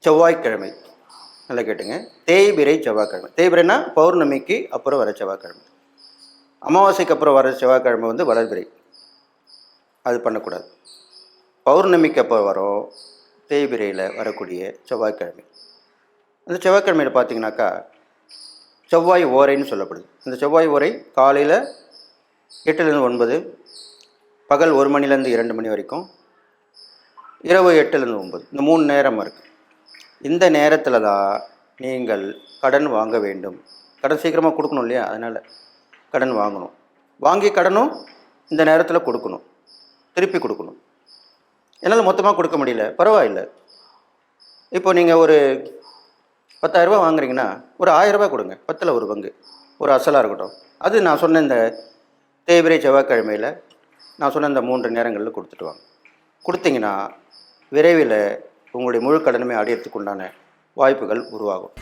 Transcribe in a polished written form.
செவ்வாய்க்கிழமை. நல்லா கேட்டுங்க. தேய்பிறை செவ்வாய்க்கிழமை. தேய்பிறைனா பௌர்ணமிக்கு அப்புறம் வர செவ்வாய்க்கிழமை. அமாவாசைக்கு அப்புறம் வர செவ்வாய்க்கிழமை வந்து வளர்பிறை. அது பண்ணக்கூடாது. பௌர்ணமிக்கு அப்போ வரும் தேய்பிறையில் வரக்கூடிய செவ்வாய்க்கிழமை. அந்த செவ்வாய்க்கிழமையில் பார்த்தீங்கன்னாக்கா செவ்வாய் ஓரைன்னு சொல்லப்படுது. இந்த செவ்வாய் ஓரை காலையில் 8லேருந்து 9, பகல் 1 மணிலேருந்து 2 மணி வரைக்கும், இரவு 8லேருந்து 9, இந்த 3 நேரம் இருக்குது. இந்த நேரத்தில் தான் நீங்கள் கடன் வாங்க வேண்டும். கடன் சீக்கிரமாக கொடுக்கணும் இல்லையா, அதனால் கடன் வாங்கணும். வாங்கி கடனும் இந்த நேரத்தில் கொடுக்கணும், திருப்பி கொடுக்கணும். என்னால் மொத்தமாக கொடுக்க முடியல, பரவாயில்லை. இப்போ நீங்கள் ஒரு 10,000 வாங்குறீங்கன்னா ஒரு 1000 கொடுங்க, 10ல் ஒரு பங்கு, ஒரு அசலாக இருக்கட்டும். அது நான் சொன்ன இந்த தேய்பிறை செவ்வாய்க்கிழமையில் நான் சொன்ன இந்த 3 நேரங்களில் கொடுத்துட்டு வாங்க. கொடுத்தீங்கன்னா விரைவில் உங்களுடைய முழு கடனுமே அடையிறதுக்கு உண்டான வாய்ப்புகள் உருவாகும்.